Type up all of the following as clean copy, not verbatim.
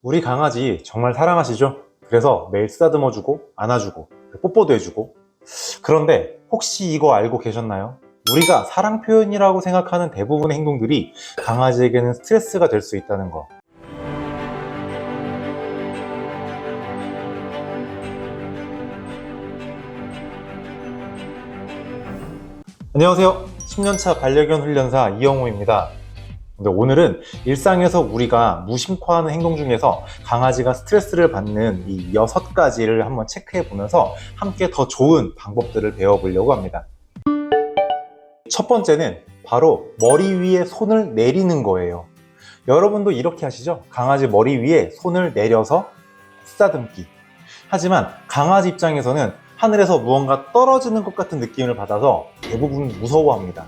우리 강아지 정말 사랑하시죠? 그래서 매일 쓰다듬어주고 안아주고 뽀뽀도 해주고. 그런데 혹시 이거 알고 계셨나요? 우리가 사랑 표현이라고 생각하는 대부분의 행동들이 강아지에게는 스트레스가 될 수 있다는 거. 안녕하세요. 10년차 반려견 훈련사 이영호입니다. 근데 오늘은 일상에서 우리가 무심코 하는 행동 중에서 강아지가 스트레스를 받는 이 6가지를 한번 체크해 보면서 함께 더 좋은 방법들을 배워보려고 합니다. 첫 번째는 바로 머리 위에 손을 내리는 거예요. 여러분도 이렇게 하시죠? 강아지 머리 위에 손을 내려서 쓰다듬기. 하지만 강아지 입장에서는 하늘에서 무언가 떨어지는 것 같은 느낌을 받아서 대부분 무서워합니다.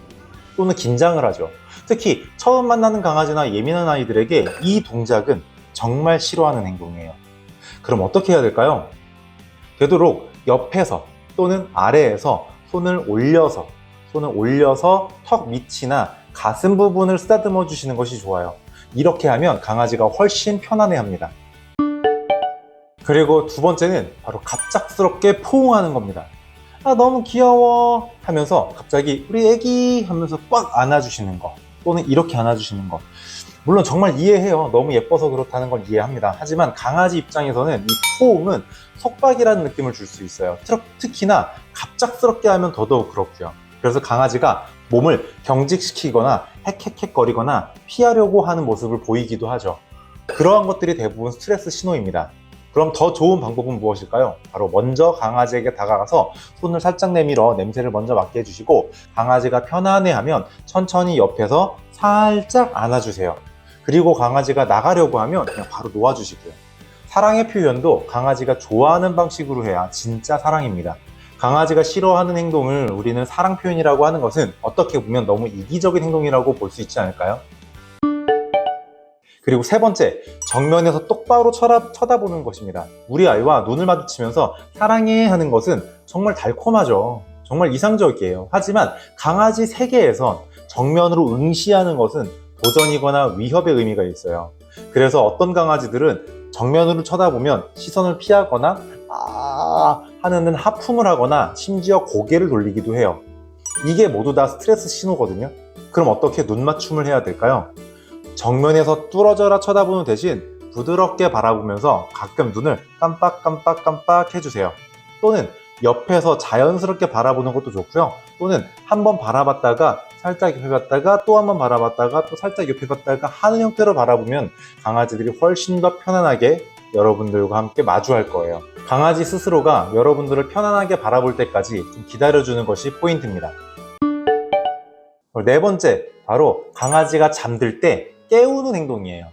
또는 긴장을 하죠. 특히 처음 만나는 강아지나 예민한 아이들에게 이 동작은 정말 싫어하는 행동이에요. 그럼 어떻게 해야 될까요? 되도록 옆에서 또는 아래에서 손을 올려서 턱 밑이나 가슴 부분을 쓰다듬어 주시는 것이 좋아요. 이렇게 하면 강아지가 훨씬 편안해합니다. 그리고 두 번째는 바로 갑작스럽게 포옹하는 겁니다. 아, 너무 귀여워 하면서 갑자기 우리 애기 하면서 꽉 안아주시는 거, 또는 이렇게 안아주시는 거. 물론 정말 이해해요. 너무 예뻐서 그렇다는 건 이해합니다. 하지만 강아지 입장에서는 이 포옹은 속박이라는 느낌을 줄 수 있어요. 특히나 갑작스럽게 하면 더더욱 그렇고요. 그래서 강아지가 몸을 경직시키거나 헥헥헥거리거나 피하려고 하는 모습을 보이기도 하죠. 그러한 것들이 대부분 스트레스 신호입니다. 그럼 더 좋은 방법은 무엇일까요? 바로 먼저 강아지에게 다가가서 손을 살짝 내밀어 냄새를 먼저 맡게 해주시고, 강아지가 편안해하면 천천히 옆에서 살짝 안아주세요. 그리고 강아지가 나가려고 하면 그냥 바로 놓아주시고요. 사랑의 표현도 강아지가 좋아하는 방식으로 해야 진짜 사랑입니다. 강아지가 싫어하는 행동을 우리는 사랑 표현이라고 하는 것은 어떻게 보면 너무 이기적인 행동이라고 볼 수 있지 않을까요? 그리고 세 번째, 정면에서 똑바로 쳐다보는 것입니다. 우리 아이와 눈을 마주치면서 사랑해 하는 것은 정말 달콤하죠. 정말 이상적이에요. 하지만 강아지 세계에선 정면으로 응시하는 것은 도전이거나 위협의 의미가 있어요. 그래서 어떤 강아지들은 정면으로 쳐다보면 시선을 피하거나 하는 하품을 하거나 심지어 고개를 돌리기도 해요. 이게 모두 다 스트레스 신호거든요. 그럼 어떻게 눈 맞춤을 해야 될까요? 정면에서 뚫어져라 쳐다보는 대신 부드럽게 바라보면서 가끔 눈을 깜빡깜빡깜빡 해주세요. 또는 옆에서 자연스럽게 바라보는 것도 좋고요. 또는 한번 바라봤다가 살짝 옆에 봤다가 또 한번 바라봤다가 또 살짝 옆에 봤다가 하는 형태로 바라보면 강아지들이 훨씬 더 편안하게 여러분들과 함께 마주할 거예요. 강아지 스스로가 여러분들을 편안하게 바라볼 때까지 좀 기다려주는 것이 포인트입니다. 네 번째, 바로 강아지가 잠들 때 깨우는 행동이에요.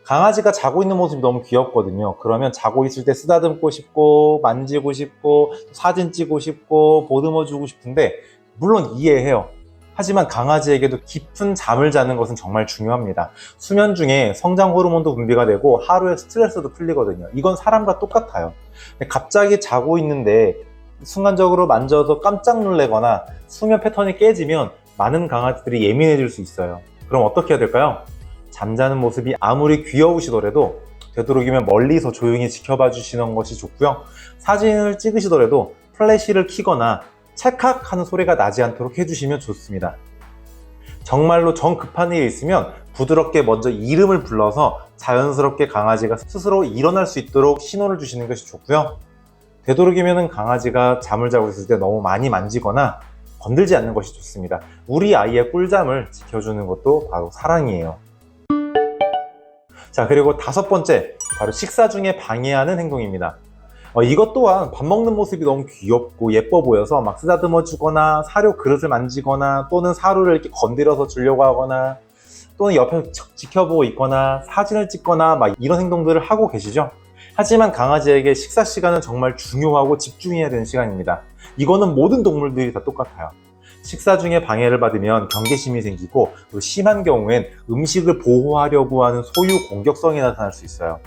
강아지가 자고 있는 모습이 너무 귀엽거든요. 그러면 자고 있을 때 쓰다듬고 싶고 만지고 싶고 사진 찍고 싶고 보듬어 주고 싶은데, 물론 이해해요. 하지만 강아지에게도 깊은 잠을 자는 것은 정말 중요합니다. 수면 중에 성장 호르몬도 분비가 되고 하루의 스트레스도 풀리거든요. 이건 사람과 똑같아요. 갑자기 자고 있는데 순간적으로 만져서 깜짝 놀래거나 수면 패턴이 깨지면 많은 강아지들이 예민해질 수 있어요. 그럼 어떻게 해야 될까요? 잠자는 모습이 아무리 귀여우시더라도 되도록이면 멀리서 조용히 지켜봐 주시는 것이 좋고요. 사진을 찍으시더라도 플래시를 켜거나 찰칵 하는 소리가 나지 않도록 해주시면 좋습니다. 정말로 정 급한 일이 있으면 부드럽게 먼저 이름을 불러서 자연스럽게 강아지가 스스로 일어날 수 있도록 신호를 주시는 것이 좋고요. 되도록이면 강아지가 잠을 자고 있을 때 너무 많이 만지거나 건들지 않는 것이 좋습니다. 우리 아이의 꿀잠을 지켜주는 것도 바로 사랑이에요. 자, 그리고 다섯 번째, 바로 식사 중에 방해하는 행동입니다. 이것 또한 밥 먹는 모습이 너무 귀엽고 예뻐 보여서 막 쓰다듬어 주거나 사료 그릇을 만지거나 또는 사료를 이렇게 건드려서 주려고 하거나 또는 옆에서 지켜보고 있거나 사진을 찍거나 막 이런 행동들을 하고 계시죠? 하지만 강아지에게 식사 시간은 정말 중요하고 집중해야 되는 시간입니다. 이거는 모든 동물들이 다 똑같아요. 식사 중에 방해를 받으면 경계심이 생기고, 또 심한 경우엔 음식을 보호하려고 하는 소유 공격성이 나타날 수 있어요.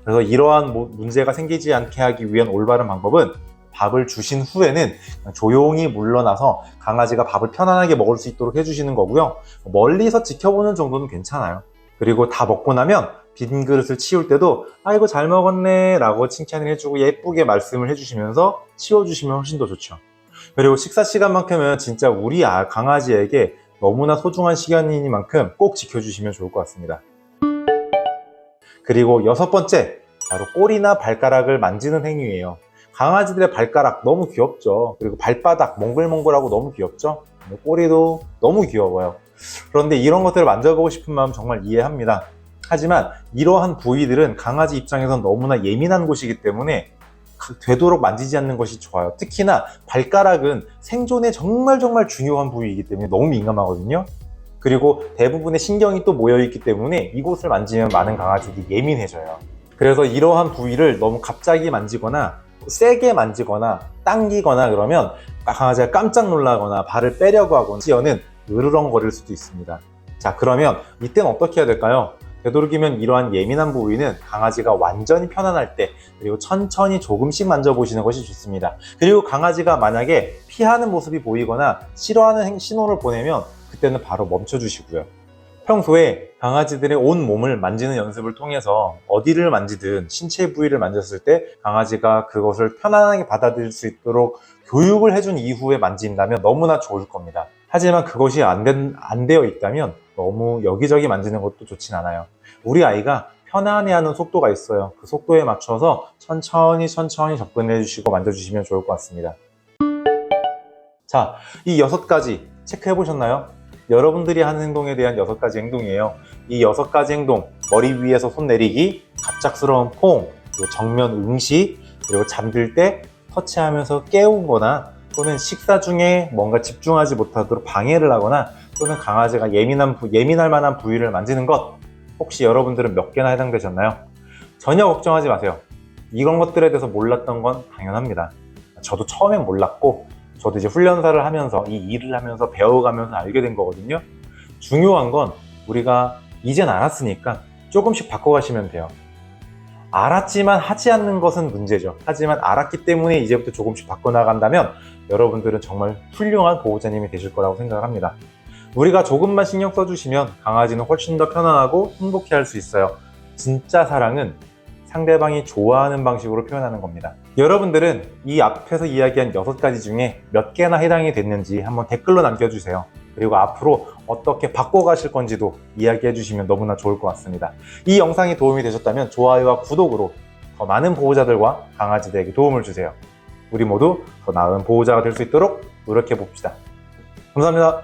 그래서 이러한 문제가 생기지 않게 하기 위한 올바른 방법은 밥을 주신 후에는 조용히 물러나서 강아지가 밥을 편안하게 먹을 수 있도록 해주시는 거고요. 멀리서 지켜보는 정도는 괜찮아요. 그리고 다 먹고 나면 빈 그릇을 치울 때도 아이고 잘 먹었네 라고 칭찬을 해주고 예쁘게 말씀을 해주시면서 치워주시면 훨씬 더 좋죠. 그리고 식사 시간만큼은 진짜 우리 강아지에게 너무나 소중한 시간이니만큼 꼭 지켜주시면 좋을 것 같습니다. 그리고 6번째, 바로 꼬리나 발가락을 만지는 행위예요. 강아지들의 발가락 너무 귀엽죠. 그리고 발바닥 몽글몽글하고 너무 귀엽죠. 꼬리도 너무 귀여워요. 그런데 이런 것들을 만져보고 싶은 마음 정말 이해합니다. 하지만 이러한 부위들은 강아지 입장에선 너무나 예민한 곳이기 때문에 되도록 만지지 않는 것이 좋아요. 특히나 발가락은 생존에 정말 중요한 부위이기 때문에 너무 민감하거든요. 그리고 대부분의 신경이 또 모여있기 때문에 이곳을 만지면 많은 강아지들이 예민해져요. 그래서 이러한 부위를 너무 갑자기 만지거나 세게 만지거나 당기거나 그러면 강아지가 깜짝 놀라거나 발을 빼려고 하거나 심지어는 으르렁거릴 수도 있습니다. 자, 그러면 이때는 어떻게 해야 될까요? 되도록이면 이러한 예민한 부위는 강아지가 완전히 편안할 때, 그리고 천천히 조금씩 만져보시는 것이 좋습니다. 그리고 강아지가 만약에 피하는 모습이 보이거나 싫어하는 신호를 보내면 그때는 바로 멈춰주시고요. 평소에 강아지들의 온 몸을 만지는 연습을 통해서 어디를 만지든 신체 부위를 만졌을 때 강아지가 그것을 편안하게 받아들일 수 있도록 교육을 해준 이후에 만진다면 너무나 좋을 겁니다. 하지만 그것이 안 되어 있다면 너무 여기저기 만지는 것도 좋진 않아요. 우리 아이가 편안해하는 속도가 있어요. 그 속도에 맞춰서 천천히 접근해 주시고 만져주시면 좋을 것 같습니다. 자, 이 6가지 체크해 보셨나요? 여러분들이 하는 행동에 대한 6가지 행동이에요. 이 6가지 행동, 머리 위에서 손 내리기, 갑작스러운 포옹, 그리고 정면 응시, 그리고 잠들 때 터치하면서 깨우거나 또는 식사 중에 뭔가 집중하지 못하도록 방해를 하거나 또는 강아지가 예민할 만한 부위를 만지는 것, 혹시 여러분들은 몇 개나 해당되셨나요? 전혀 걱정하지 마세요. 이런 것들에 대해서 몰랐던 건 당연합니다. 저도 처음엔 몰랐고 저도 이제 훈련사를 하면서 이 일을 하면서 배워가면서 알게 된 거거든요. 중요한 건 우리가 이젠 알았으니까 조금씩 바꿔가시면 돼요. 알았지만 하지 않는 것은 문제죠. 하지만 알았기 때문에 이제부터 조금씩 바꿔나간다면 여러분들은 정말 훌륭한 보호자님이 되실 거라고 생각합니다. 우리가 조금만 신경 써주시면 강아지는 훨씬 더 편안하고 행복해 할 수 있어요. 진짜 사랑은 상대방이 좋아하는 방식으로 표현하는 겁니다. 여러분들은 이 앞에서 이야기한 6가지 중에 몇 개나 해당이 됐는지 한번 댓글로 남겨주세요. 그리고 앞으로 어떻게 바꿔가실 건지도 이야기해 주시면 너무나 좋을 것 같습니다. 이 영상이 도움이 되셨다면 좋아요와 구독으로 더 많은 보호자들과 강아지들에게 도움을 주세요. 우리 모두 더 나은 보호자가 될 수 있도록 노력해 봅시다. 감사합니다.